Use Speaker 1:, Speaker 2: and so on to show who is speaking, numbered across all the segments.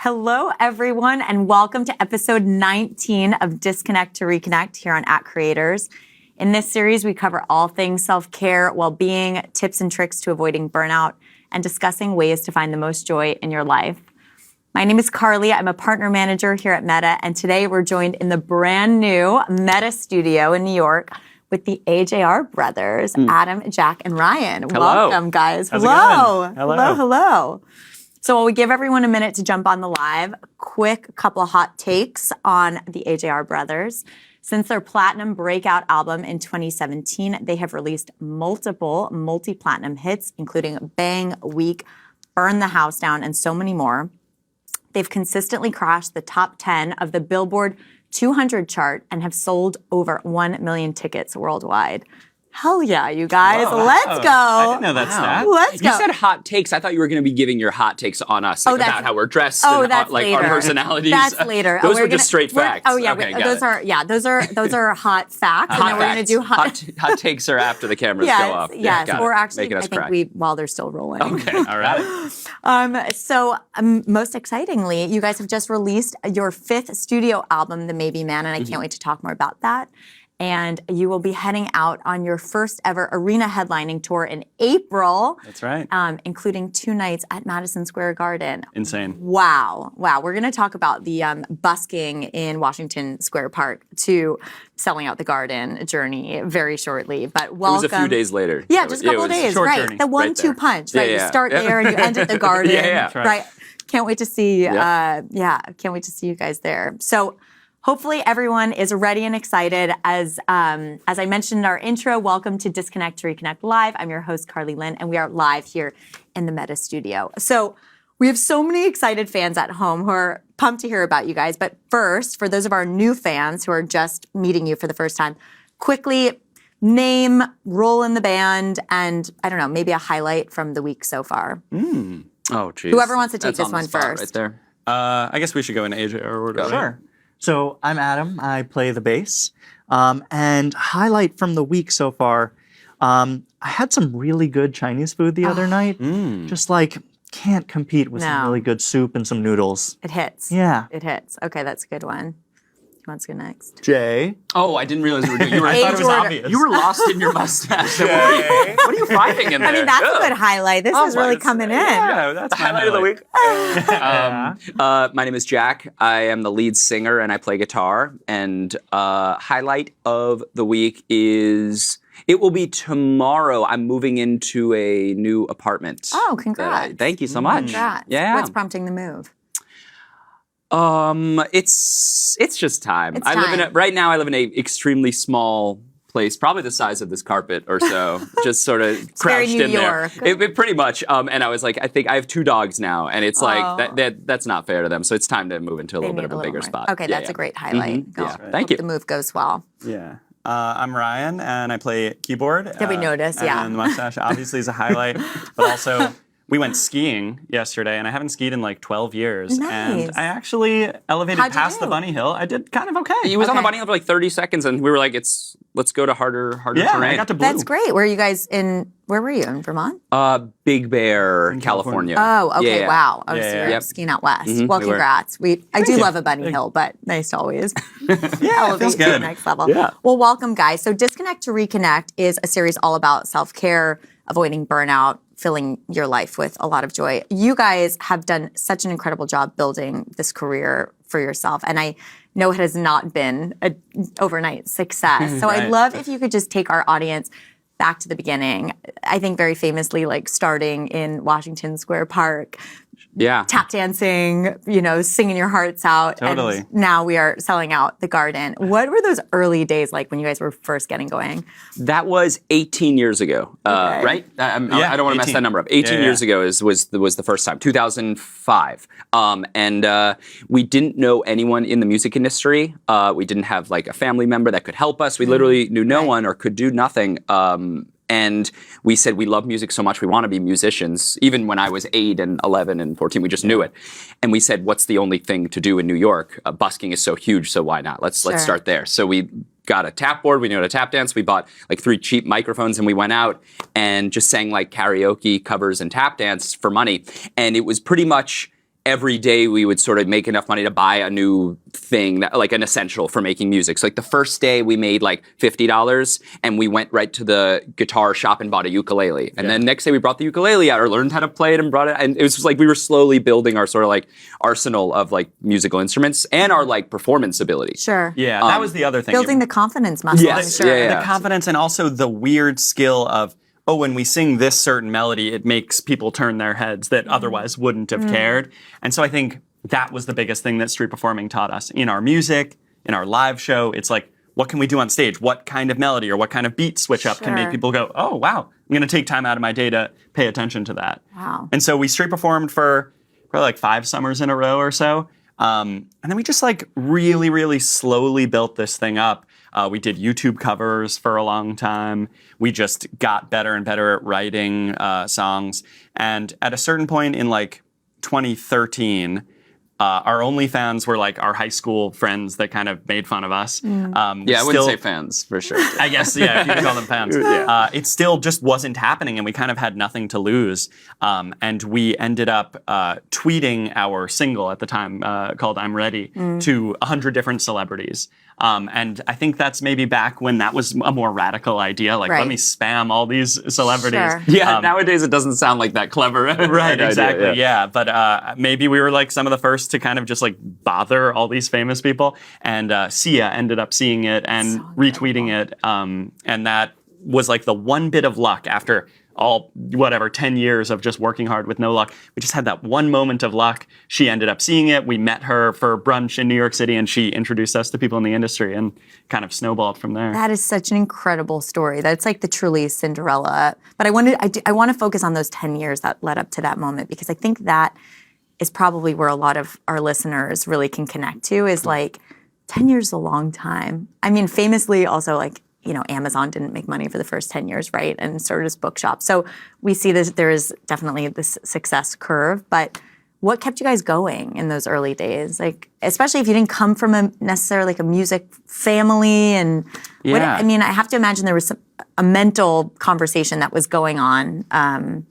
Speaker 1: Hello, everyone, and welcome to episode 19 of Disconnect to Reconnect here on @Creators. In this series, we cover all things self-care, well-being, tips and tricks to avoiding burnout, and discussing ways to find the most joy in your life. My name is Carly. I'm a partner manager here at Meta, and today we're joined in the brand new Meta studio in New York with the AJR brothers, Adam, Jack, and Ryan.
Speaker 2: Hello.
Speaker 1: Welcome, guys.
Speaker 2: How's it
Speaker 1: Hello.
Speaker 2: going? Hello.
Speaker 1: Hello, hello. So while we give everyone a minute to jump on the live, quick couple of hot takes on the AJR brothers. Since their platinum breakout album in 2017, they have released multiple multi-platinum hits, including Bang, Weak, Burn the House Down, and so many more. They've consistently crashed the top 10 of the Billboard 200 chart and have sold over 1 million tickets worldwide. Hell yeah, you guys.
Speaker 2: Whoa,
Speaker 1: Let's go.
Speaker 2: I didn't know that stat.
Speaker 1: Let's go.
Speaker 3: You said hot takes. I thought you were going to be giving your hot takes on us about how we're dressed and
Speaker 1: that's
Speaker 3: like
Speaker 1: later.
Speaker 3: our personalities.
Speaker 1: That's later.
Speaker 3: Those were just straight facts.
Speaker 1: Oh yeah,
Speaker 3: okay,
Speaker 1: those are hot facts. And then we're going to do
Speaker 3: hot takes are after the cameras go off.
Speaker 1: Yes, or actually, I
Speaker 3: think
Speaker 1: while they're still rolling.
Speaker 3: Okay, all right.
Speaker 1: So most excitingly, you guys have just released your 5th studio album, The Maybe Man, and I can't wait to talk more about that. And you will be heading out on your first ever arena headlining tour in April.
Speaker 2: That's right.
Speaker 1: Including 2 nights at Madison Square Garden.
Speaker 2: Insane.
Speaker 1: Wow. We're going to talk about the busking in Washington Square Park to selling out the Garden journey very shortly. But welcome.
Speaker 3: It was a few days later.
Speaker 1: Yeah, just a couple of days.
Speaker 2: Short
Speaker 1: right.
Speaker 2: journey.
Speaker 1: The 1-2 punch. Right.
Speaker 3: Yeah.
Speaker 1: You start there and you end at the Garden.
Speaker 3: Yeah.
Speaker 1: Right. Can't wait to see. Can't wait to see you guys there. So. Hopefully everyone is ready and excited. As I mentioned in our intro, welcome to Disconnect to Reconnect Live. I'm your host, Carly Lynn, and we are live here in the Meta studio. So we have so many excited fans at home who are pumped to hear about you guys. But first, for those of our new fans who are just meeting you for the first time, quickly name, role in the band, and I don't know, maybe a highlight from the week so far.
Speaker 3: Oh, geez.
Speaker 1: Whoever wants to take
Speaker 3: That's
Speaker 1: this one first.
Speaker 3: Right there.
Speaker 2: I guess we should go in AJR order. Right?
Speaker 4: Sure. So I'm Adam. I play the bass. And highlight from the week so far, I had some really good Chinese food the other night. Just like can't compete with some really good soup and some noodles.
Speaker 1: It hits.
Speaker 4: Yeah.
Speaker 1: It hits. Okay, that's a good one. Who wants to go next?
Speaker 4: Jay.
Speaker 3: Oh, I didn't realize you were doing. You were,
Speaker 1: I thought it was obvious.
Speaker 3: You were lost in your mustache. What are you finding in there?
Speaker 1: I mean, that's a good highlight. This is really coming in.
Speaker 2: Yeah, that's
Speaker 3: the highlight of the week. My name is Jack. I am the lead singer and I play guitar. And highlight of the week is it will be tomorrow. I'm moving into a new apartment.
Speaker 1: Oh, congrats.
Speaker 3: Thank you so much.
Speaker 1: Congrats.
Speaker 3: Yeah.
Speaker 1: What's prompting the move?
Speaker 3: It's just time.
Speaker 1: It's
Speaker 3: I live
Speaker 1: time.
Speaker 3: right now. I live in a extremely small place, probably the size of this carpet or so, just sort of crouched
Speaker 1: very New
Speaker 3: in
Speaker 1: York.
Speaker 3: there. It pretty much. And I was like, I think I have 2 dogs now, and it's like that's not fair to them. So it's time to move into a little bit of a bigger spot.
Speaker 1: Okay, that's a great highlight.
Speaker 3: Yeah,
Speaker 1: Hope
Speaker 3: thank you.
Speaker 1: the move goes well.
Speaker 2: Yeah. I'm Ryan, and I play keyboard.
Speaker 1: Did we notice? Yeah.
Speaker 2: And the mustache obviously is a highlight, but also we went skiing yesterday, and I haven't skied in like 12 years.
Speaker 1: Nice.
Speaker 2: And I actually elevated
Speaker 1: How'd you
Speaker 2: past
Speaker 1: do?
Speaker 2: the bunny hill. I did kind of okay.
Speaker 3: He was on the
Speaker 1: Okay.
Speaker 3: bunny hill for like 30 seconds, and we were like, let's go to harder
Speaker 2: Yeah,
Speaker 3: terrain.
Speaker 2: I got to blue.
Speaker 1: That's great. Where are you guys in? Where were you in Vermont?
Speaker 3: Big Bear,
Speaker 2: In
Speaker 3: California.
Speaker 1: Oh, okay.
Speaker 3: Yeah.
Speaker 1: Wow. Oh,
Speaker 2: Yeah,
Speaker 1: so
Speaker 2: yeah.
Speaker 1: you're
Speaker 3: Yep.
Speaker 1: skiing out west.
Speaker 3: Mhm,
Speaker 1: Well,
Speaker 3: we were.
Speaker 1: congrats. I do
Speaker 2: you.
Speaker 1: love a bunny hill, but nice to always
Speaker 2: Yeah, it feels
Speaker 1: elevate to the
Speaker 2: good.
Speaker 1: next level.
Speaker 2: Yeah.
Speaker 1: Well, welcome, guys. So Disconnect to Reconnect is a series all about self-care, avoiding burnout, filling your life with a lot of joy. You guys have done such an incredible job building this career for yourself, and I know it has not been an overnight success. So I'd
Speaker 2: Right.
Speaker 1: love if you could just take our audience back to the beginning. I think very famously, like starting in Washington Square Park,
Speaker 3: Yeah.
Speaker 1: tap dancing, singing your hearts out.
Speaker 2: Totally.
Speaker 1: And now we are selling out the Garden. What were those early days like when you guys were first getting going?
Speaker 3: That was 18 years ago,
Speaker 1: Okay.
Speaker 3: right?
Speaker 2: Yeah,
Speaker 3: I don't want to mess
Speaker 2: 18.
Speaker 3: that number up. 18
Speaker 2: Yeah,
Speaker 3: years ago was the first time, 2005. And we didn't know anyone in the music industry. We didn't have like a family member that could help us. We literally knew no one or could do nothing. And we said, we love music so much, we want to be musicians. Even when I was 8 and 11 and 14, we just knew it. And we said, what's the only thing to do in New York? Busking is so huge, so why not? Let's start there. So we got a tap board, we knew how to tap dance, we bought like 3 cheap microphones and we went out and just sang like karaoke covers and tap dance for money. And it was pretty much every day we would sort of make enough money to buy a new thing, that, like an essential for making music. So like the first day we made like $50 and we went right to the guitar shop and bought a ukulele. And then next day we brought the ukulele out or learned how to play it and brought it. And it was just like we were slowly building our sort of like arsenal of like musical instruments and our like performance ability.
Speaker 1: Sure.
Speaker 2: Yeah, that was the other thing.
Speaker 1: Building the confidence muscle.
Speaker 3: Yes,
Speaker 1: I'm sure.
Speaker 3: yeah.
Speaker 2: The confidence and also the weird skill of, oh, when we sing this certain melody, it makes people turn their heads that otherwise wouldn't have cared. And so I think that was the biggest thing that street performing taught us. In our music, in our live show, it's like, what can we do on stage? What kind of melody or what kind of beat switch up can make people go, oh, wow, I'm going to take time out of my day to pay attention to that.
Speaker 1: Wow.
Speaker 2: And so we street performed for probably like 5 summers in a row or so. And then we just like really, really slowly built this thing up. We did YouTube covers for a long time. We just got better and better at writing songs. And at a certain point in like 2013, our OnlyFans were like our high school friends that kind of made fun of us.
Speaker 3: I wouldn't say fans for sure.
Speaker 2: I guess, yeah, if you could call them fans. It still just wasn't happening, and we kind of had nothing to lose. And we ended up tweeting our single at the time called I'm Ready to 100 different celebrities. And I think that's maybe back when that was a more radical idea. Like, let me spam all these celebrities.
Speaker 1: Sure.
Speaker 3: Yeah, nowadays it doesn't sound like that clever.
Speaker 2: Right, exactly. Yeah. But maybe we were like some of the first to kind of just like bother all these famous people. And Sia ended up seeing it and retweeting it. And that was like the one bit of luck after all, 10 years of just working hard with no luck. We just had that one moment of luck. She ended up seeing it. We met her for brunch in New York City, and she introduced us to people in the industry and kind of snowballed from there.
Speaker 1: That is such an incredible story. That's like the truly Cinderella. But I want to focus on those 10 years that led up to that moment, because I think that is probably where a lot of our listeners really can connect to, is like 10 years is a long time. I mean, famously also like, Amazon didn't make money for the first 10 years, right? And so does Bookshop. So we see this, there is definitely this success curve, but what kept you guys going in those early days? Like, especially if you didn't come from necessarily like a music family and I have to imagine there was a mental conversation that was going on.
Speaker 3: Yeah,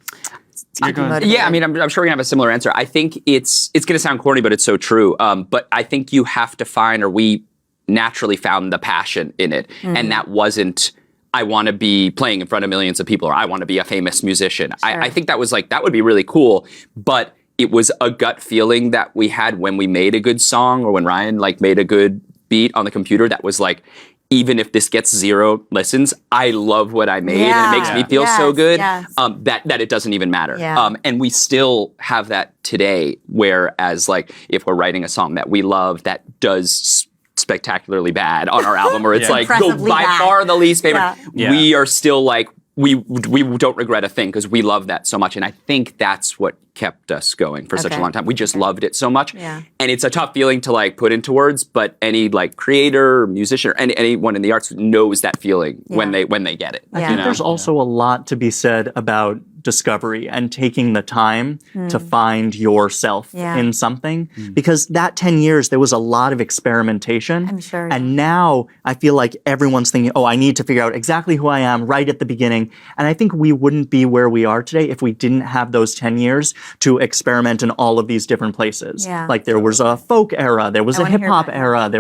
Speaker 3: I mean, I'm sure we're gonna have a similar answer. I think it's gonna sound corny, but it's so true. But I think you have to find, or we naturally found the passion in it. And that wasn't, I want to be playing in front of millions of people, or I want to be a famous musician. Sure. I think that was like, that would be really cool. But it was a gut feeling that we had when we made a good song, or when Ryan like made a good beat on the computer that was like, even if this gets 0 listens, I love what I made and it makes me feel so good that it doesn't even matter.
Speaker 1: Yeah.
Speaker 3: And we still have that today, whereas like if we're writing a song that we love that does spectacularly bad on our album, or it's like by far the least favorite, we are still like, we don't regret a thing because we love that so much. And I think that's what kept us going for such a long time. We just loved it so much. Yeah. And it's a tough feeling to like put into words, but any like creator or musician or anyone in the arts knows that feeling when they get it.
Speaker 4: I think there's also a lot to be said about discovery and taking the time to find yourself in something, because that 10 years there was a lot of experimentation.
Speaker 1: I'm sure.
Speaker 4: And now I feel like everyone's thinking, oh, I need to figure out exactly who I am right at the beginning. And I think we wouldn't be where we are today if we didn't have those 10 years to experiment in all of these different places.
Speaker 1: Yeah.
Speaker 4: Like there was a folk era, there was a hip hop era,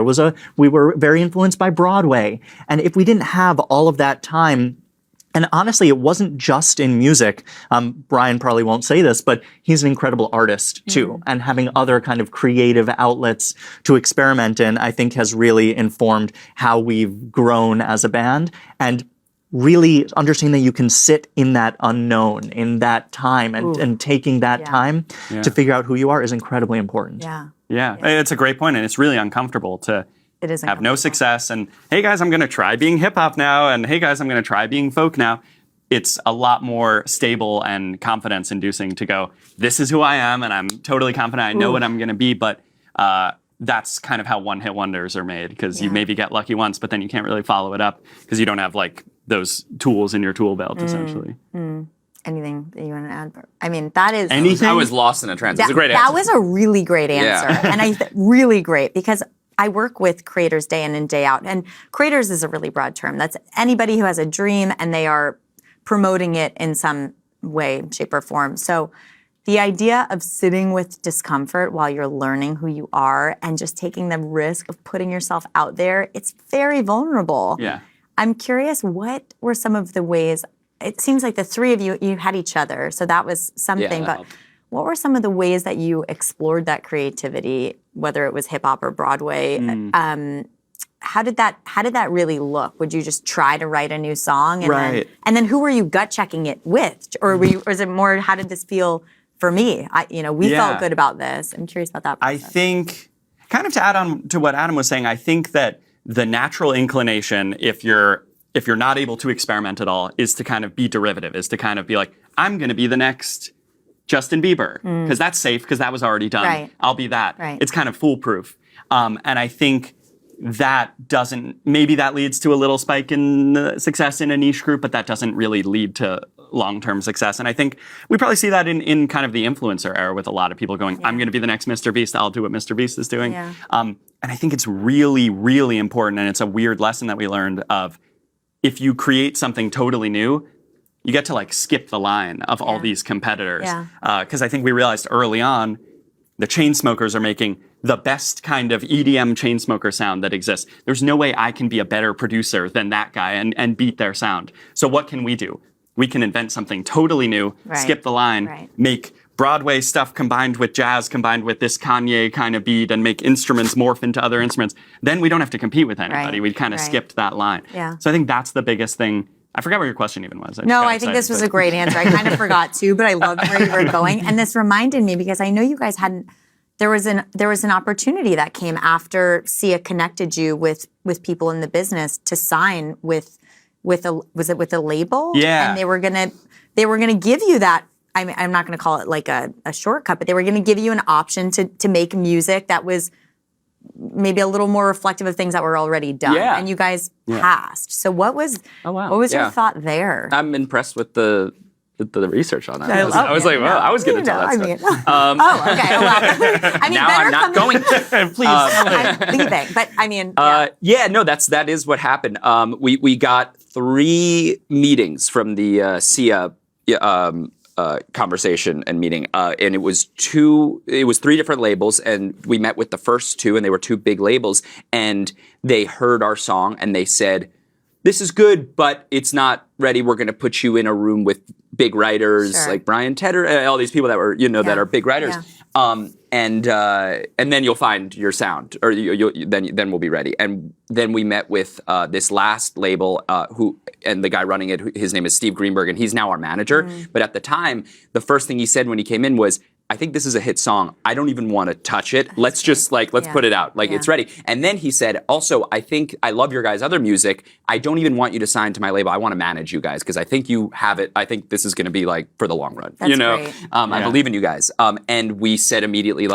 Speaker 4: we were very influenced by Broadway. And if we didn't have all of that time, and honestly, it wasn't just in music. Brian probably won't say this, but he's an incredible artist too. And having other kind of creative outlets to experiment in, I think has really informed how we've grown as a band. And really understanding that you can sit in that unknown, in that time, and taking that time to figure out who you are is incredibly important.
Speaker 2: Yeah, it's a great point, and it's really uncomfortable to have no success, and hey guys, I'm going to try being hip hop now, and hey guys, I'm going to try being folk now. It's a lot more stable and confidence inducing to go, this is who I am, and I'm totally confident I know what I'm going to be, but that's kind of how one-hit wonders are made, because you maybe get lucky once, but then you can't really follow it up because you don't have like those tools in your tool belt, essentially.
Speaker 1: Anything that you want to add? I mean, that is...
Speaker 2: Anything?
Speaker 3: I was lost in a trance. It's a great answer.
Speaker 1: That was a really great answer. And really great, because I work with creators day in and day out. And creators is a really broad term. That's anybody who has a dream and they are promoting it in some way, shape, or form. So the idea of sitting with discomfort while you're learning who you are and just taking the risk of putting yourself out there, it's very vulnerable.
Speaker 2: Yeah.
Speaker 1: I'm curious, what were some of the ways, it seems like the three of you had each other, so that was something, but
Speaker 3: helped.
Speaker 1: what were some of the ways that you explored that creativity, whether it was hip hop or Broadway? How did that really look? Would you just try to write a new song, and then who were you gut checking it with, or is it more? How did this feel for me? We felt good about this. I'm curious about that process.
Speaker 2: I think, kind of to add on to what Adam was saying, I think that the natural inclination, if you're not able to experiment at all, is to kind of be derivative, is to kind of be like, I'm going to be the next Justin Bieber, because that's safe, because that was already done.
Speaker 1: Right.
Speaker 2: I'll be that.
Speaker 1: Right.
Speaker 2: It's kind of foolproof. And I think maybe that leads to a little spike in success in a niche group, but that doesn't really lead to long-term success. And I think we probably see that in kind of the influencer era with a lot of people going, I'm going to be the next Mr. Beast, I'll do what Mr. Beast is doing.
Speaker 1: Yeah.
Speaker 2: And I think it's really, really important, and it's a weird lesson that we learned of, if you create something totally new, you get to like skip the line of all these competitors. Because I think we realized early on, the Chainsmokers are making the best kind of EDM Chainsmoker sound that exists. There's no way I can be a better producer than that guy and beat their sound. So what can we do? We can invent something totally new, skip the line, make Broadway stuff combined with jazz, combined with this Kanye kind of beat, and make instruments morph into other instruments. Then we don't have to compete with anybody. We kind of skipped that line. So I think that's the biggest thing. I forgot what your question even was.
Speaker 1: I think this was a great answer. I kind of forgot too, but I loved where you were going. And this reminded me, because I know you guys hadn't, there was an opportunity that came after Sia connected you with people in the business to sign with a label?
Speaker 2: Yeah.
Speaker 1: And they were gonna give you that. I'm not gonna call it like a shortcut, but they were gonna give you an option to make music that was maybe a little more reflective of things that were already done.
Speaker 3: Yeah.
Speaker 1: And you guys passed. So what was your thought there?
Speaker 3: I'm impressed with the research on that.
Speaker 1: I
Speaker 3: was like, well, I was going to tell that story.
Speaker 1: okay. Well, I mean,
Speaker 3: now I'm not going.
Speaker 2: Please.
Speaker 1: I'm leaving. But I mean,
Speaker 3: that is what happened. We got 3 meetings from the Sia conversation and meeting, and it was 3 different labels, and we met with the first 2, and they were 2 big labels, and they heard our song and they said, this is good, but it's not ready. We're going to put you in a room with big writers like Brian Tedder, all these people that were, that are big writers. And then you'll find your sound, or then we'll be ready. And then we met with this last label, and the guy running it, his name is Steve Greenberg, and he's now our manager. But at the time, the first thing he said when he came in was, I think this is a hit song. I don't even want to touch it. Let's just let's put it out. It's ready. And then he said, also, I think I love your guys' other music. I don't even want you to sign to my label. I want to manage you guys because I think you have it. I think this is going to be for the long run.
Speaker 1: That's great.
Speaker 3: I believe in you guys. And we said immediately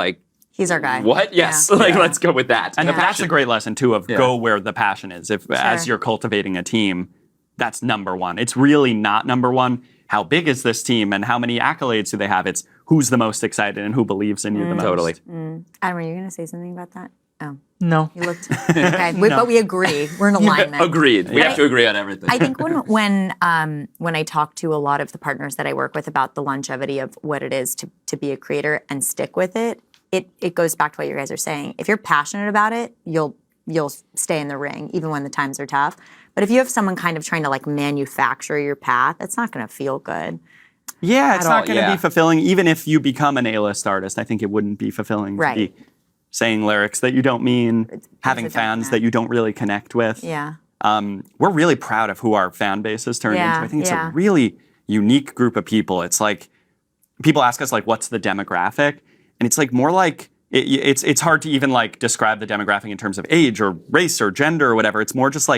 Speaker 1: he's our guy.
Speaker 3: What? Yes. Let's go with that.
Speaker 2: And that's a great lesson too of go where the passion is. As you're cultivating a team, that's number one. It's really not number one. How big is this team and how many accolades do they have? It's who's the most excited and who believes in you the most.
Speaker 3: Totally.
Speaker 1: Adam, are you going to say something about that? Oh.
Speaker 4: No.
Speaker 1: You looked okay, but we agree. We're in alignment.
Speaker 3: Agreed. We have to agree on everything.
Speaker 1: I think when I talk to a lot of the partners that I work with about the longevity of what it is to be a creator and stick with it, it goes back to what you guys are saying. If you're passionate about it, you'll stay in the ring even when the times are tough. But if you have someone kind of trying to manufacture your path, it's not going to feel good.
Speaker 2: Yeah, it's not going to be fulfilling. Even if you become an A-list artist, I think it wouldn't be fulfilling to be saying lyrics that you don't mean, having fans that you don't really connect with.
Speaker 1: Yeah.
Speaker 2: We're really proud of who our fan base has turned into. I think it's a really unique group of people. It's like, people ask us what's the demographic? And it's more like, it's hard to even describe the demographic in terms of age or race or gender or whatever. It's more just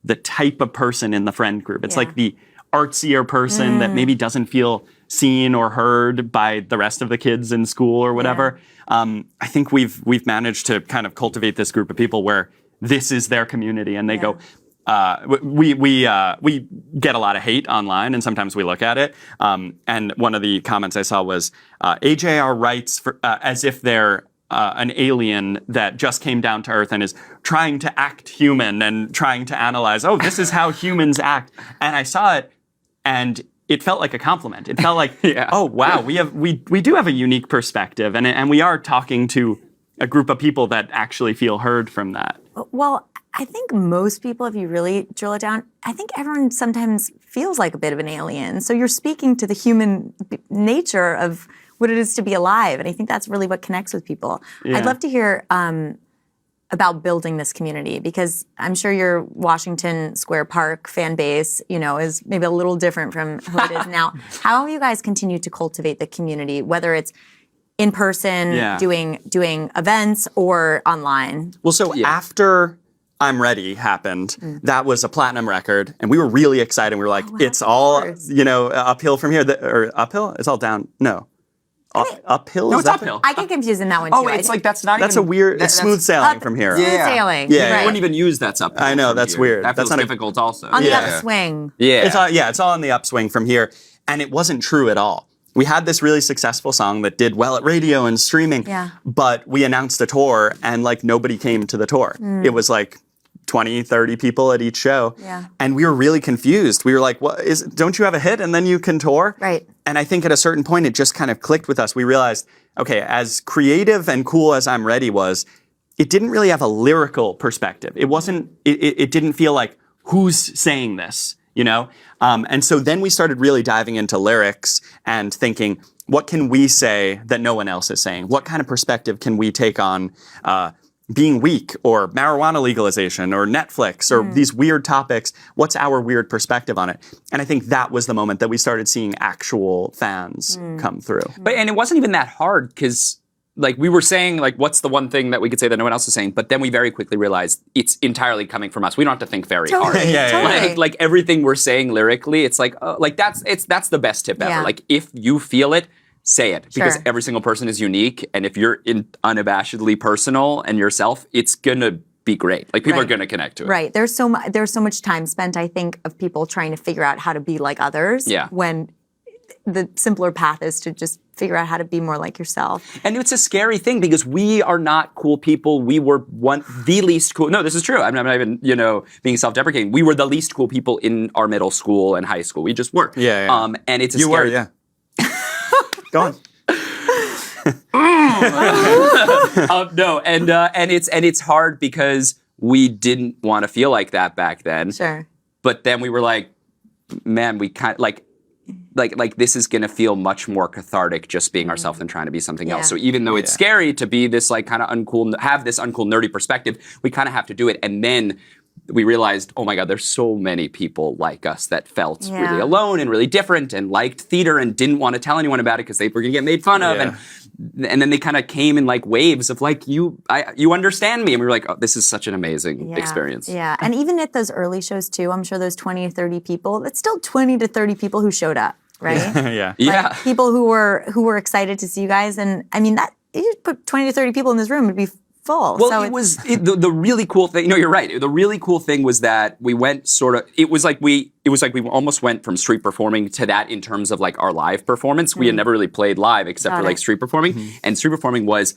Speaker 2: the type of person in the friend group. It's the artsier person that maybe doesn't feel seen or heard by the rest of the kids in school or whatever. I think we've managed to kind of cultivate this group of people where this is their community, and they go. We get a lot of hate online, and sometimes we look at it. And one of the comments I saw was AJR writes as if they're an alien that just came down to Earth and is trying to act human and trying to analyze, this is how humans act. And I saw it, and it felt like a compliment. It felt like, oh wow, we do have a unique perspective, and we are talking to a group of people that actually feel heard from that.
Speaker 1: Well, I think most people, if you really drill it down, I think everyone sometimes feels like a bit of an alien. So you're speaking to the human nature of what it is to be alive, and I think that's really what connects with people.
Speaker 2: Yeah.
Speaker 1: I'd love to hear about building this community, because I'm sure your Washington Square Park fan base, is maybe a little different from who it is now. How have you guys continued to cultivate the community, whether it's in person, doing events, or online?
Speaker 2: Well, so after I'm Ready happened, that was a platinum record, and we were really excited. We were like, it's all, uphill from here. Or uphill? It's all down. No. Uphill?
Speaker 3: No, it's uphill.
Speaker 1: I get confused in that one too.
Speaker 3: Oh, it's like that's not
Speaker 2: that's
Speaker 3: even...
Speaker 2: a weird... It's smooth sailing from here.
Speaker 1: Smooth sailing.
Speaker 2: Yeah.
Speaker 3: I wouldn't even use that's uphill.
Speaker 2: I know, that's weird.
Speaker 3: That feels
Speaker 2: that's
Speaker 3: difficult also.
Speaker 1: On the upswing.
Speaker 3: Yeah.
Speaker 2: It's all on the upswing from here. And it wasn't true at all. We had this really successful song that did well at radio and streaming, but we announced a tour, and nobody came to the tour. It was 20, 30 people at each show.
Speaker 1: Yeah.
Speaker 2: And we were really confused. We were like, don't you have a hit and then you can tour?
Speaker 1: Right.
Speaker 2: And I think at a certain point, it just kind of clicked with us. We realized, okay, as creative and cool as I'm Ready was, it didn't really have a lyrical perspective. It wasn't, it didn't feel like, who's saying this, And so then we started really diving into lyrics and thinking, what can we say that no one else is saying? What kind of perspective can we take on being weak, or marijuana legalization, or Netflix, or these weird topics? What's our weird perspective on it? And I think that was the moment that we started seeing actual fans come through.
Speaker 3: And it wasn't even that hard, because we were saying, what's the one thing that we could say that no one else is saying? But then we very quickly realized it's entirely coming from us. We don't have to think very hard.
Speaker 1: Totally.
Speaker 3: Everything we're saying lyrically, it's that's the best tip ever.
Speaker 1: Yeah.
Speaker 3: If you feel it, say it, because every single person is unique, and if you're unabashedly personal and yourself, it's gonna be great. People are gonna connect to it.
Speaker 1: Right. There's so much time spent, I think, of people trying to figure out how to be like others.
Speaker 3: Yeah.
Speaker 1: When the simpler path is to just figure out how to be more like yourself.
Speaker 3: And it's a scary thing, because we are not cool people. We were the least cool. No, this is true. I'm not even, being self-deprecating. We were the least cool people in our middle school and high school. We just were.
Speaker 2: Yeah.
Speaker 3: And it's a
Speaker 2: You
Speaker 3: scary...
Speaker 2: were, yeah. Go on.
Speaker 3: No, and it's hard because we didn't want to feel like that back then.
Speaker 1: Sure.
Speaker 3: But then we were like, man, we kind of like this is going to feel much more cathartic just being ourselves than trying to be something else. So even though it's scary to be this kind of uncool, have this uncool nerdy perspective, we kind of have to do it. And then we realized, oh my God, there's so many people like us that felt really alone and really different, and liked theater and didn't want to tell anyone about it because they were going to get made fun of. And then they kind of came in waves of you understand me. And we were like, oh, this is such an amazing experience.
Speaker 1: Yeah. And even at those early shows too, I'm sure those 20 or 30 people, that's still 20 to 30 people who showed up, right?
Speaker 2: Yeah.
Speaker 1: People who were excited to see you guys. And I mean, that you put 20 to 30 people in this room, it'd be full.
Speaker 3: Well,
Speaker 1: so
Speaker 3: the really cool thing. No, you're right. The really cool thing was that we went it was like we almost went from street performing to that in terms of our live performance. We had never really played live except for street performing, and street performing was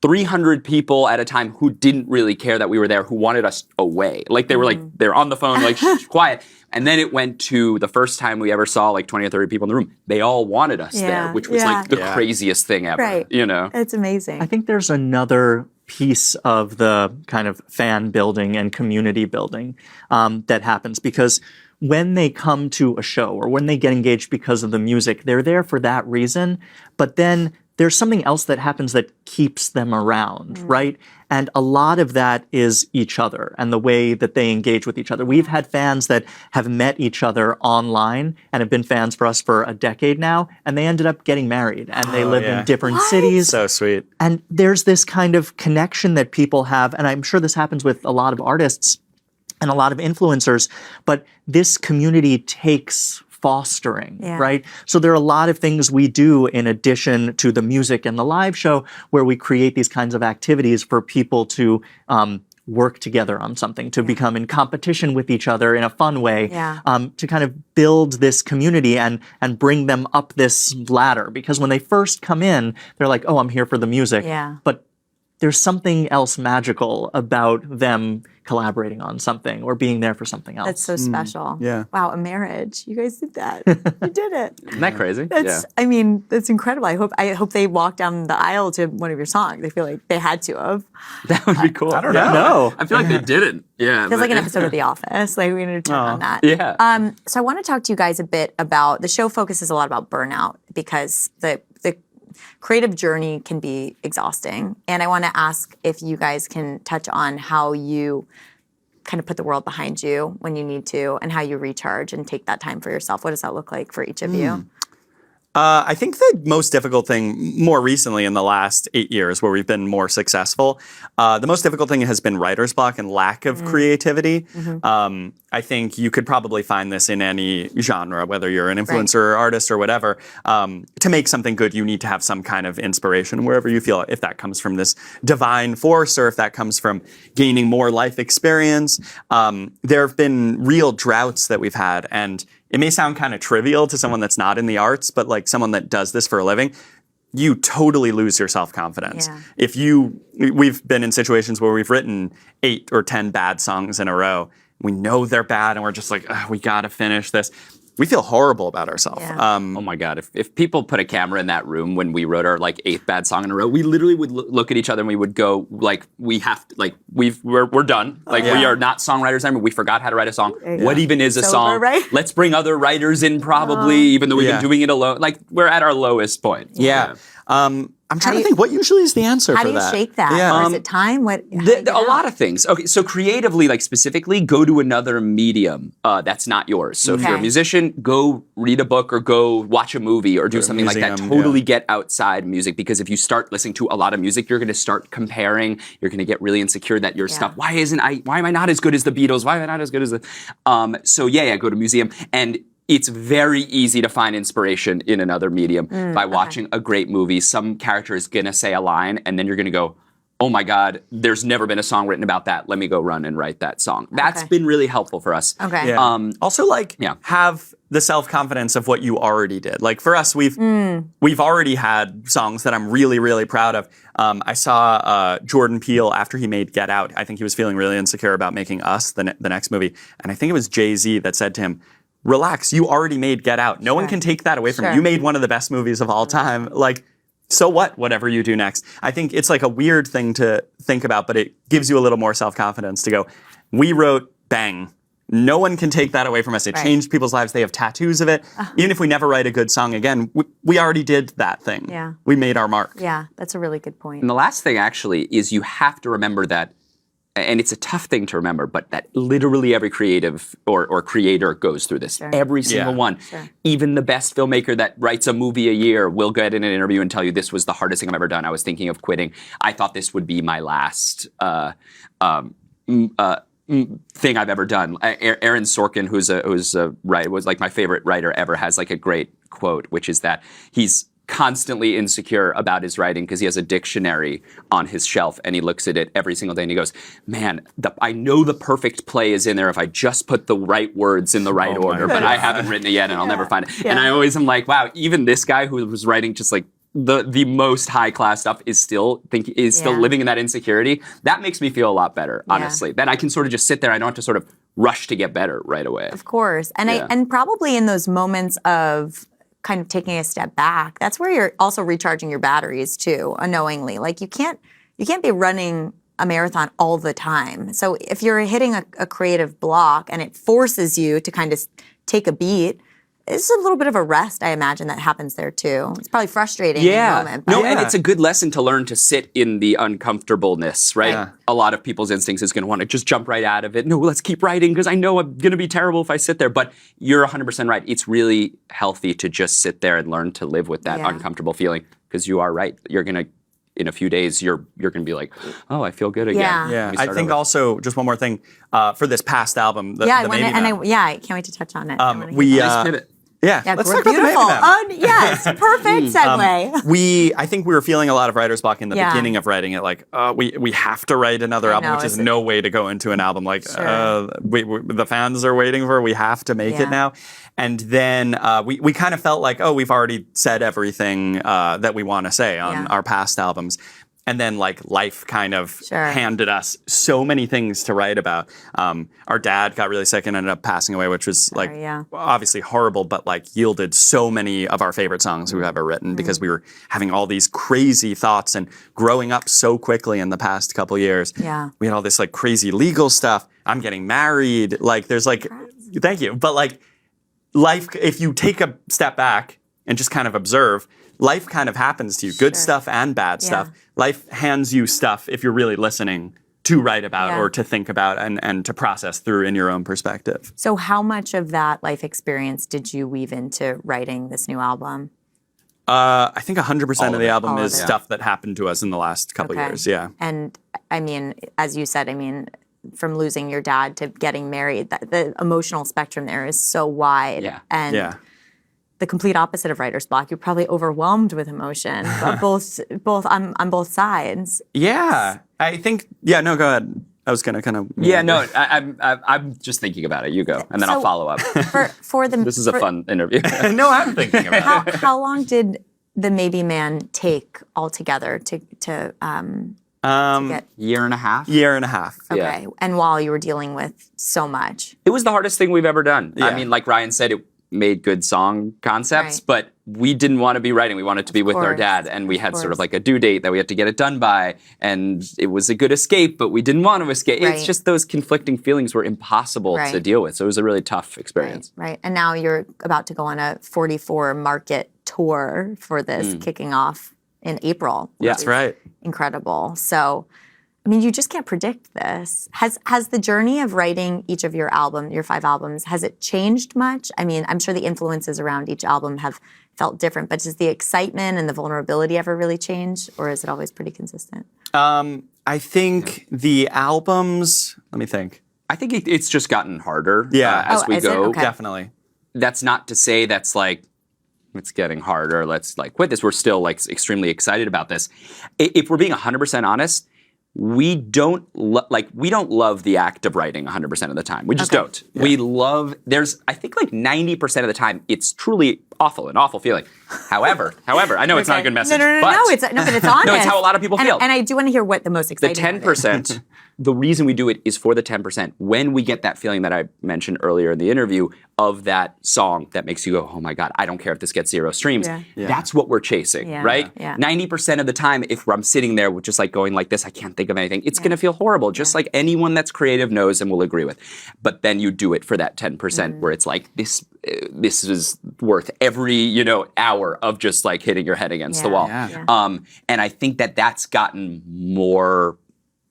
Speaker 3: 300 people at a time who didn't really care that we were there, who wanted us away. They were they're on the phone, quiet. And then it went to the first time we ever saw 20 or 30 people in the room. They all wanted us there, which was the craziest thing ever.
Speaker 1: Right. It's amazing.
Speaker 4: I think there's another piece of the kind of fan building and community building that happens, because when they come to a show or when they get engaged because of the music, they're there for that reason. But then there's something else that happens that keeps them around, right? And a lot of that is each other and the way that they engage with each other. We've had fans that have met each other online and have been fans for us for a decade now, and they ended up getting married, and they live in different cities.
Speaker 2: So sweet.
Speaker 4: And there's this kind of connection that people have, and I'm sure this happens with a lot of artists and a lot of influencers, but this community takes fostering, right? So there are a lot of things we do in addition to the music and the live show where we create these kinds of activities for people to work together on something, to become in competition with each other in a fun way, to kind of build this community and bring them up this ladder. Because when they first come in, they're like, oh, I'm here for the music. But there's something else magical about them collaborating on something or being there for something else.
Speaker 1: That's so special.
Speaker 2: Yeah.
Speaker 1: Wow, a marriage. You guys did that. You did it.
Speaker 3: Isn't that crazy?
Speaker 1: I mean, that's incredible. I hope they walk down the aisle to one of your songs. I feel like they had to have.
Speaker 3: That would be cool.
Speaker 2: I don't know.
Speaker 3: I feel like they didn't. Yeah.
Speaker 1: Feels like an episode of The Office. Like, we need to turn on that.
Speaker 3: Yeah.
Speaker 1: So I want to talk to you guys a bit about, the show focuses a lot about burnout because the creative journey can be exhausting. And I want to ask if you guys can touch on how you kind of put the world behind you when you need to and how you recharge and take that time for yourself. What does that look like for each of you?
Speaker 2: I think the most difficult thing more recently in the last 8 years where we've been more successful, the most difficult thing has been writer's block and lack of creativity. I think you could probably find this in any genre, whether you're an influencer or artist or whatever. To make something good, you need to have some kind of inspiration wherever you feel, if that comes from this divine force or if that comes from gaining more life experience. There have been real droughts that we've had, and it may sound kind of trivial to someone that's not in the arts, but like someone that does this for a living, you totally lose your self-confidence.
Speaker 1: Yeah.
Speaker 2: We've been in situations where we've written 8 or 10 bad songs in a row. We know they're bad and we're just like, we gotta finish this. We feel horrible about ourselves.
Speaker 1: Yeah.
Speaker 3: Oh my God, if people put a camera in that room when we wrote our like 8th bad song in a row, we literally would look at each other and we would go like, we have to, like, we're done. Like we are not songwriters anymore. We forgot how to write a song. What even is a song?
Speaker 1: Over, right?
Speaker 3: Let's bring other writers in probably, even though we've been doing it alone. Like we're at our lowest point.
Speaker 2: Yeah. I'm trying to think, what usually is the answer for
Speaker 1: How
Speaker 2: that?
Speaker 1: do you shake that?
Speaker 2: Yeah.
Speaker 1: Or is it time? What?
Speaker 3: A lot of things. Okay, so creatively, like specifically, go to another medium that's not yours. So if you're a musician, go read a book or go watch a movie or do something like that. Totally get outside music, because if you start listening to a lot of music, you're going to start comparing. You're going to get really insecure that your stuff. Why am I not as good as the Beatles? Why am I not as good as the? So go to museum. And it's very easy to find inspiration in another medium by watching a great movie. Some character is going to say a line, and then you're going to go, oh my God, there's never been a song written about that. Let me go run and write that song. That's been really helpful for us.
Speaker 1: Okay.
Speaker 2: Yeah. Also, have the self-confidence of what you already did. Like for us, we've already had songs that I'm really, really proud of. I saw Jordan Peele after he made Get Out. I think he was feeling really insecure about making Us, the next movie. And I think it was Jay-Z that said to him, relax, you already made Get Out. No one can take that away from you. You made one of the best movies of all time. Like, so what, whatever you do next? I think it's like a weird thing to think about, but it gives you a little more self-confidence to go, we wrote Bang. No one can take that away from us. It changed people's lives. They have tattoos of it. Even if we never write a good song again, we already did that thing.
Speaker 1: Yeah.
Speaker 2: We made our mark.
Speaker 1: Yeah, that's a really good point.
Speaker 3: And the last thing actually is you have to remember that, and it's a tough thing to remember, but that literally every creative or creator goes through this. Every single one. Even the best filmmaker that writes a movie a year will get in an interview and tell you, this was the hardest thing I've ever done. I was thinking of quitting. I thought this would be my last thing I've ever done. Aaron Sorkin, who's a writer, was like my favorite writer ever, has like a great quote, which is that he's constantly insecure about his writing because he has a dictionary on his shelf and he looks at it every single day and he goes, man, I know the perfect play is in there if I just put the right words in the right order, but I haven't written it yet and I'll never find it. And I always am like, wow, even this guy who was writing just like the most high class stuff is still living in that insecurity. That makes me feel a lot better, honestly. Then I can sort of just sit there. I don't have to sort of rush to get better right away.
Speaker 1: Of course. And and probably in those moments of kind of taking a step back, that's where you're also recharging your batteries too, unknowingly. Like you can't be running a marathon all the time. So if you're hitting a creative block and it forces you to kind of take a beat, it's a little bit of a rest, I imagine, that happens there too. It's probably frustrating in the moment.
Speaker 3: No, and it's a good lesson to learn to sit in the uncomfortableness, right? Yeah. A lot of people's instincts is going to want to just jump right out of it. No, let's keep writing because I know I'm going to be terrible if I sit there. But you're 100% right. It's really healthy to just sit there and learn to live with that uncomfortable feeling, because you are right. You're going to, in a few days, you're going to be like, oh, I feel good again.
Speaker 2: Yeah. I think also, just one more thing, for this past album, the
Speaker 1: I can't wait to touch on it.
Speaker 3: Nice pivot.
Speaker 2: Yeah, let's talk
Speaker 1: beautiful.
Speaker 2: about the Maybe
Speaker 1: Yes, perfect segue.
Speaker 2: I think we were feeling a lot of writer's block in the beginning of writing it. Like, we have to write another album, which is no way to go into an album. Like, the fans are waiting for. We have to make it now. And then we kind of felt like, we've already said everything that we want to say on our past albums. And then like life kind of handed us so many things to write about. Our dad got really sick and ended up passing away, which was like obviously horrible, but like yielded so many of our favorite songs we've ever written because we were having all these crazy thoughts and growing up so quickly in the past couple years.
Speaker 1: Yeah.
Speaker 2: We had all this like crazy legal stuff. I'm getting married. Like there's like, thank you. But like life, if you take a step back and just kind of observe, life kind of happens to you, good stuff and bad stuff. Life hands you stuff if you're really listening to write about or to think about and to process through in your own perspective.
Speaker 1: So how much of that life experience did you weave into writing this new album?
Speaker 2: I think 100% of the album is stuff that happened to us in the last couple years,
Speaker 1: And I mean, as you said, I mean, from losing your dad to getting married, the emotional spectrum there is so wide. And the complete opposite of writer's block. You're probably overwhelmed with emotion, but both on both sides.
Speaker 2: Yeah, I think. Yeah, no, go ahead. I was gonna kind of.
Speaker 3: Yeah, no, I'm just thinking about it. You go, and then I'll follow up. This is a fun interview.
Speaker 2: No, I'm thinking about it.
Speaker 1: How long did the Maybe Man take altogether to get
Speaker 3: year and a half?
Speaker 2: Year and a half.
Speaker 1: Okay, and while you were dealing with so much,
Speaker 3: it was the hardest thing we've ever done. I mean, like Ryan said, it made good song concepts, but we didn't want to be writing. We wanted to be with our dad, and we had sort of like a due date that we had to get it done by, and it was a good escape, but we didn't want to escape. It's just those conflicting feelings were impossible to deal with, so it was a really tough experience.
Speaker 1: Right, and now you're about to go on a 44 market tour for this, kicking off in April.
Speaker 2: Yeah, that's right.
Speaker 1: Incredible. So, I mean, you just can't predict this. Has the journey of writing each of your 5 albums, has it changed much? I mean, I'm sure the influences around each album have felt different, but does the excitement and the vulnerability ever really change, or is it always pretty consistent?
Speaker 2: I think the albums, let me think.
Speaker 3: I think it's just gotten harder as we
Speaker 1: go.
Speaker 3: Okay.
Speaker 2: Definitely.
Speaker 3: That's not to say that's like, it's getting harder, let's like quit this. We're still like extremely excited about this. If we're being 100% honest, we don't love the act of writing 100% of the time. We just don't. Yeah. We love, I think like 90% of the time, it's truly awful, an awful feeling. However, I know it's not a good message.
Speaker 1: No, but it's honest.
Speaker 3: No, it's how a lot of people feel.
Speaker 1: And I do want to hear what the most exciting
Speaker 3: The 10%, the reason we do it is for the 10%. When we get that feeling that I mentioned earlier in the interview of that song that makes you go, oh my God, I don't care if this gets 0 streams. That's what we're chasing, right? 90% of the time, if I'm sitting there with just like going like this, I can't think of anything, it's going to feel horrible, just like anyone that's creative knows and will agree with. But then you do it for that 10% where it's like, this is worth every, hour of just like hitting your head against the wall. And I think that's gotten more,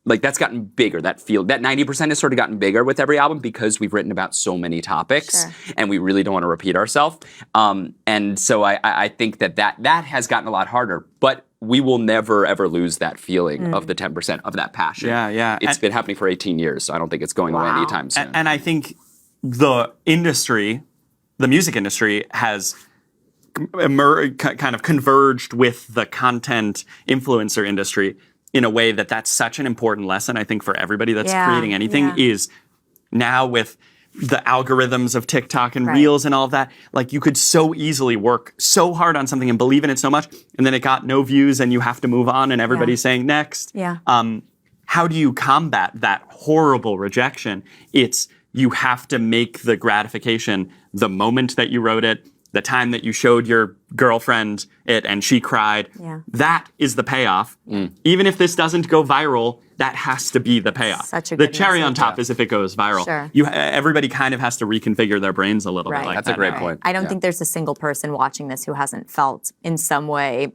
Speaker 3: like that's gotten bigger. That 90% has sort of gotten bigger with every album because we've written about so many topics and we really don't want to repeat ourselves. And so I think that has gotten a lot harder, but we will never ever lose that feeling of the 10% of that passion. It's been happening for 18 years, so I don't think it's going away anytime soon.
Speaker 2: And I think the music industry has kind of converged with the content influencer industry in a way that's such an important lesson, I think, for everybody that's creating anything is now with the algorithms of TikTok and Reels and all of that, like you could so easily work so hard on something and believe in it so much, and then it got no views and you have to move on and everybody's saying next. How do you combat that horrible rejection? It's you have to make the gratification the moment that you wrote it, the time that you showed your girlfriend it and she cried. That is the payoff. Even if this doesn't go viral, that has to be the payoff.
Speaker 1: Such a good
Speaker 2: the cherry
Speaker 1: message.
Speaker 2: on top is if it goes viral. Everybody kind of has to reconfigure their brains a little bit like
Speaker 3: That's
Speaker 2: that.
Speaker 3: a great point.
Speaker 1: I don't think there's a single person watching this who hasn't felt in some way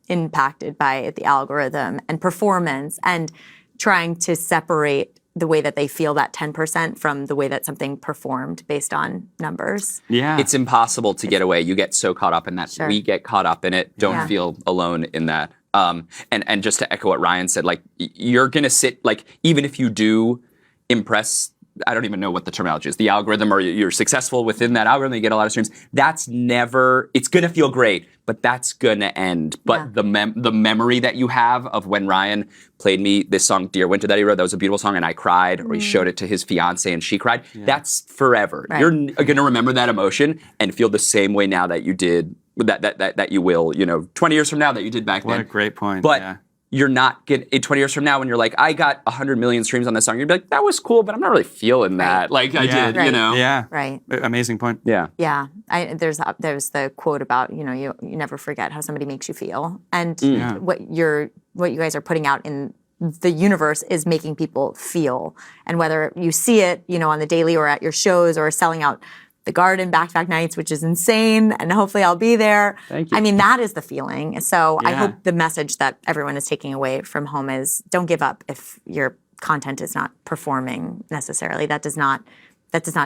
Speaker 1: impacted by the algorithm and performance and trying to separate the way that they feel that 10% from the way that something performed based on numbers.
Speaker 3: It's impossible to get away. You get so caught up in that. We get caught up in it. Don't feel alone in that. And just to echo what Ryan said, like you're going to sit, like even if you do impress, I don't even know what the terminology is, the algorithm, or you're successful within that algorithm, you get a lot of streams, that's never, it's going to feel great, but that's going to end. But the memory that you have of when Ryan played me this song, Dear Winter, that he wrote, that was a beautiful song, and I cried, or he showed it to his fiance and she cried, that's forever. You're going to remember that emotion and feel the same way now that you did, that you will, 20 years from now that you did back then.
Speaker 2: What a great point.
Speaker 3: But you're not getting 20 years from now when you're like, I got 100 million streams on this song. You'd be like, that was cool, but I'm not really feeling that like I did,
Speaker 1: Right.
Speaker 3: you know?
Speaker 2: Yeah.
Speaker 1: Right.
Speaker 2: Amazing point.
Speaker 3: Yeah.
Speaker 1: Yeah, there's the quote about you never forget how somebody makes you feel, and what you guys are putting out in the universe is making people feel, and whether you see it on the daily or at your shows or selling out the Garden back-to-back nights, which is insane, and hopefully I'll be there.
Speaker 3: Thank you.
Speaker 1: I mean, that is the feeling. So I hope the message that everyone is taking away from home is don't give up if your content is not performing necessarily. That does not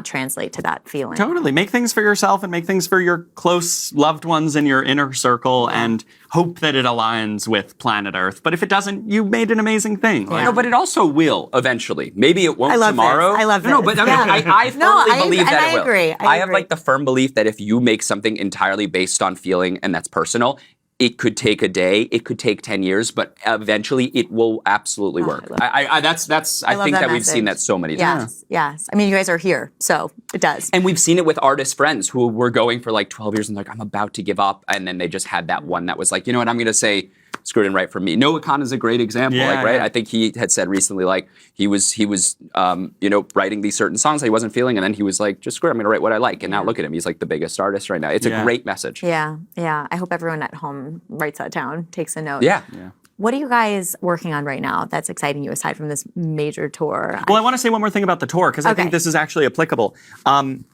Speaker 1: translate to that feeling.
Speaker 2: Totally. Make things for yourself and make things for your close loved ones in your inner circle and hope that it aligns with planet Earth. But if it doesn't, you made an amazing thing.
Speaker 3: No, but it also will eventually. Maybe it won't
Speaker 1: I love
Speaker 3: tomorrow.
Speaker 1: this. I love
Speaker 3: No,
Speaker 1: this.
Speaker 3: but I firmly believe that
Speaker 1: I
Speaker 3: it will.
Speaker 1: agree.
Speaker 3: I have like the firm belief that if you make something entirely based on feeling and that's personal, it could take a day, it could take 10 years, but eventually it will absolutely work. I think that we've seen that so many times.
Speaker 1: Yes. I mean, you guys are here, so it does.
Speaker 3: And we've seen it with artist friends who were going for like 12 years and like, I'm about to give up. And then they just had that one that was like, you know what, I'm going to say, screw it and write for me. Noah Khan is a great example, right? I think he had said recently, like he was writing these certain songs that he wasn't feeling, and then he was like, just screw it, I'm going to write what I like. And now look at him, he's like the biggest artist right now. It's a great message.
Speaker 1: Yeah. I hope everyone at home writes that down, takes a note.
Speaker 3: Yeah.
Speaker 1: What are you guys working on right now that's exciting you aside from this major tour?
Speaker 2: Well, I want to say one more thing about the tour because I think this is actually applicable.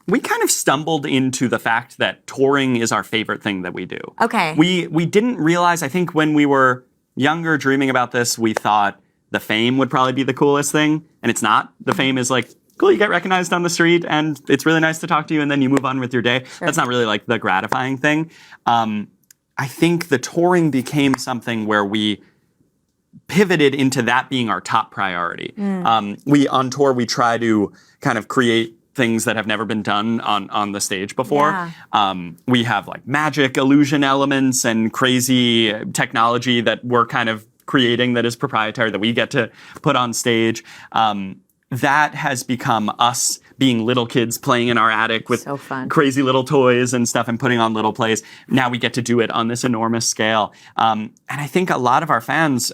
Speaker 2: We kind of stumbled into the fact that touring is our favorite thing that we do.
Speaker 1: Okay.
Speaker 2: We didn't realize, I think when we were younger dreaming about this, we thought the fame would probably be the coolest thing, and it's not. The fame is like, cool, you get recognized on the street, and it's really nice to talk to you, and then you move on with your day. Sure. That's not really like the gratifying thing. I think the touring became something where we pivoted into that being our top priority. On tour, we try to kind of create things that have never been done on the stage before. Yeah. We have like magic, illusion elements, and crazy technology that we're kind of creating that is proprietary that we get to put on stage. That has become us being little kids playing in our attic with crazy little toys and stuff and putting on little plays. Now we get to do it on this enormous scale. And I think a lot of our fans,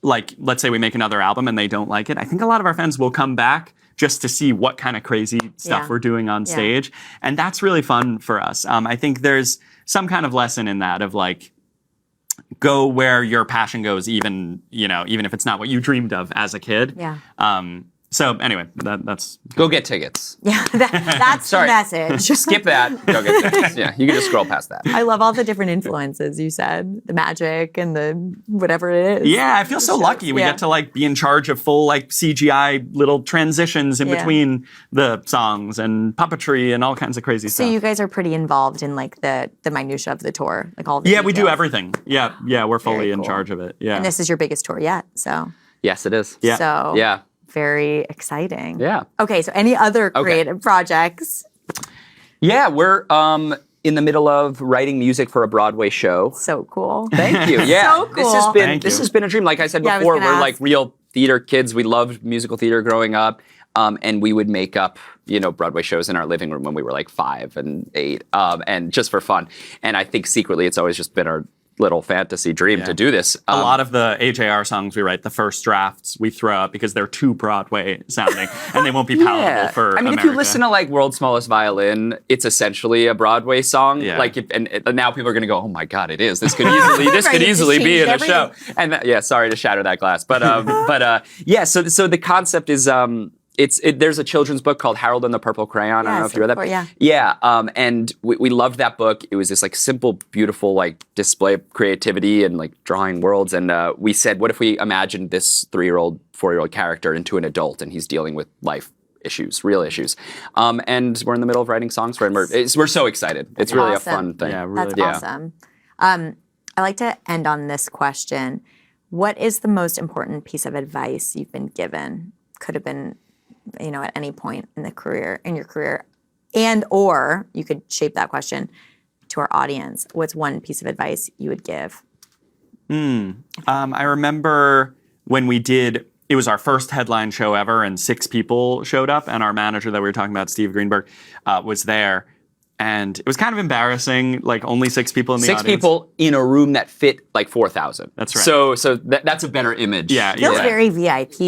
Speaker 2: like, let's say we make another album and they don't like it. I think a lot of our fans will come back just to see what kind of crazy stuff we're doing on stage. And that's really fun for us. I think there's some kind of lesson in that of like, go where your passion goes, even if it's not what you dreamed of as a kid.
Speaker 1: Yeah.
Speaker 2: So anyway, that's
Speaker 3: go get tickets.
Speaker 1: Yeah, that's the message.
Speaker 3: Skip that. Go get tickets. Yeah, you can just scroll past that.
Speaker 1: I love all the different influences you said, the magic and the whatever it is.
Speaker 2: Yeah, I feel so lucky. We get to like be in charge of full like CGI little transitions in between the songs and puppetry and all kinds of crazy stuff.
Speaker 1: So you guys are pretty involved in like the minutia of the tour, like all the details.
Speaker 2: We do everything. Yeah, we're fully in charge of it. Yeah,
Speaker 1: and this is your biggest tour yet, so.
Speaker 3: Yes, it is.
Speaker 2: Yeah.
Speaker 1: So
Speaker 3: yeah.
Speaker 1: Very exciting.
Speaker 3: Yeah.
Speaker 1: Okay, so any other creative projects?
Speaker 3: Yeah, we're in the middle of writing music for a Broadway show.
Speaker 1: So cool.
Speaker 3: Thank you. Yeah.
Speaker 1: So cool.
Speaker 3: This has been a dream. Like I said before, we're like real theater kids. We loved musical theater growing up. And we would make up, Broadway shows in our living room when we were like 5 and 8, and just for fun. And I think secretly it's always just been our little fantasy dream to do this.
Speaker 2: A lot of the AJR songs we write, the first drafts we throw out because they're too Broadway sounding and they won't be palatable for America.
Speaker 3: If you listen to like World's Smallest Violin, it's essentially a Broadway song. Yeah. And now people are going to go, oh my God, it is. This could easily be in a show. And sorry to shatter that glass, but So the concept is. There's a children's book called Harold and the Purple Crayon. I don't know if you read that. Yeah. And we loved that book. It was this like simple, beautiful like display of creativity and like drawing worlds. And we said, what if we imagined this 3-year-old, 4-year-old character into an adult and he's dealing with life issues, real issues. And we're in the middle of writing songs for him. We're so excited. It's really a fun thing.
Speaker 1: Yeah, really. That's awesome. I like to end on this question. What is the most important piece of advice you've been given? Could have been at any point in your career, and or you could shape that question to our audience. What's one piece of advice you would give?
Speaker 2: I remember when it was our first headline show ever, and 6 people showed up, and our manager that we were talking about, Steve Greenberg, was there. And it was kind of embarrassing, like only 6 people in the
Speaker 3: Six
Speaker 2: audience.
Speaker 3: people in a room that fit like 4,000.
Speaker 2: That's right.
Speaker 3: So that's a better image.
Speaker 2: Yeah,
Speaker 1: Feels
Speaker 2: yeah.
Speaker 1: very VIP.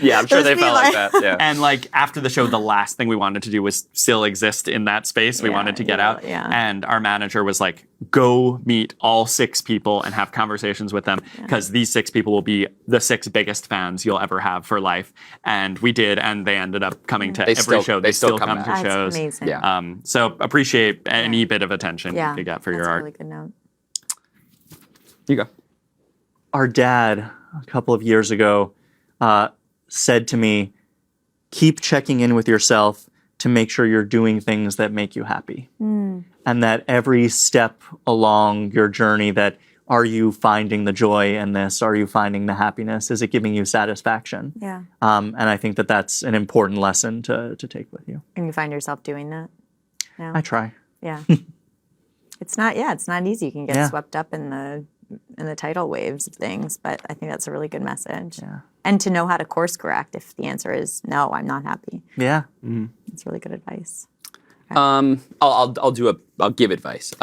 Speaker 3: Yeah, I'm sure they
Speaker 1: Those
Speaker 3: felt like
Speaker 1: people-
Speaker 3: that. Yeah.
Speaker 2: And like after the show, the last thing we wanted to do was still exist in that space. We wanted to get out.
Speaker 1: Yeah.
Speaker 2: And our manager was like, go meet all 6 people and have conversations with them because these 6 people will be the 6 biggest fans you'll ever have for life. And we did, and they ended up coming to every show.
Speaker 3: They still come
Speaker 2: come
Speaker 3: back.
Speaker 2: to
Speaker 1: That's
Speaker 2: shows.
Speaker 1: amazing.
Speaker 3: Yeah.
Speaker 2: So appreciate any bit of attention you get for your
Speaker 1: That's a
Speaker 2: art.
Speaker 1: really good note.
Speaker 3: You go.
Speaker 4: Our dad, a couple of years ago, said to me, keep checking in with yourself to make sure you're doing things that make you happy. And that every step along your journey, that are you finding the joy in this? Are you finding the happiness? Is it giving you satisfaction?
Speaker 1: Yeah.
Speaker 4: And I think that that's an important lesson to take with you.
Speaker 1: And you find yourself doing that now?
Speaker 4: I try.
Speaker 1: Yeah. It's not easy. You can get swept up in the tidal waves of things, but I think that's a really good message.
Speaker 4: Yeah.
Speaker 1: And to know how to course correct if the answer is no, I'm not happy.
Speaker 4: Yeah.
Speaker 1: It's really good advice.
Speaker 3: I'll give advice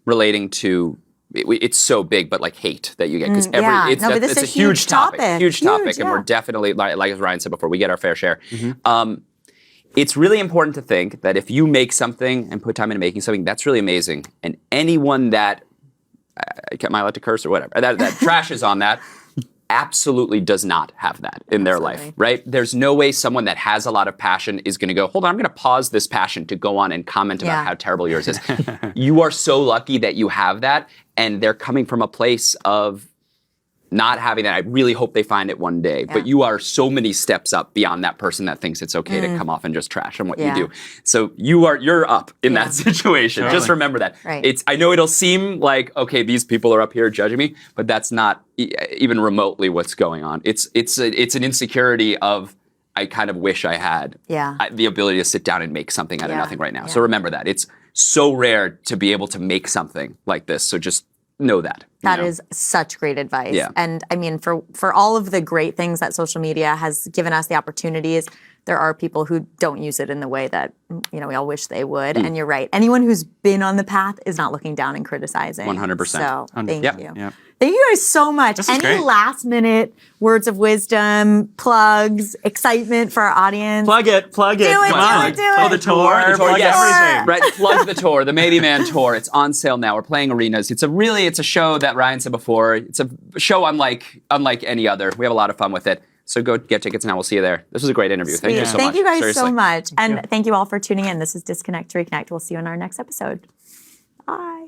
Speaker 3: relating to. It's so big, but like hate that you get because it's a huge topic, and we're definitely like as Ryan said before, we get our fair share. It's really important to think that if you make something and put time into making something, that's really amazing. And anyone that am I allowed to curse or whatever that trashes on that absolutely does not have that in their life, right? There's no way someone that has a lot of passion is going to go, hold on, I'm going to pause this passion to go on and comment about how terrible yours is. You are so lucky that you have that, and they're coming from a place of not having that. I really hope they find it one day. But you are so many steps up beyond that person that thinks it's okay to come off and just trash on what you do. So you're up in that situation. Just remember that.
Speaker 1: Right.
Speaker 3: I know it'll seem like, okay, these people are up here judging me, but that's not even remotely what's going on. It's an insecurity of, I kind of wish I had the ability to sit down and make something out of nothing right now. So remember that. It's so rare to be able to make something like this. So just know that.
Speaker 1: That is such great advice.
Speaker 3: Yeah.
Speaker 1: And I mean, for all of the great things that social media has given us the opportunities, there are people who don't use it in the way that, we all wish they would. And you're right. Anyone who's been on the path is not looking down and criticizing.
Speaker 3: 100%.
Speaker 1: So thank you.
Speaker 2: Yep.
Speaker 1: Thank you guys so much.
Speaker 2: This is
Speaker 1: Any
Speaker 2: great.
Speaker 1: last minute words of wisdom, plugs, excitement for our audience?
Speaker 2: Plug it.
Speaker 1: Do it,
Speaker 2: Come on.
Speaker 1: do it.
Speaker 2: Plug the tour. Plug everything.
Speaker 3: Right, plug the tour, the Mady Man tour. It's on sale now. We're playing arenas. It's a show that Ryan said before. It's a show unlike any other. We have a lot of fun with it. So go get tickets now. We'll see you there. This was a great interview. Thank you so much.
Speaker 1: Thank you guys so
Speaker 3: Seriously.
Speaker 1: much. And thank you all for tuning in. This is Disconnect to Reconnect. We'll see you in our next episode. Bye.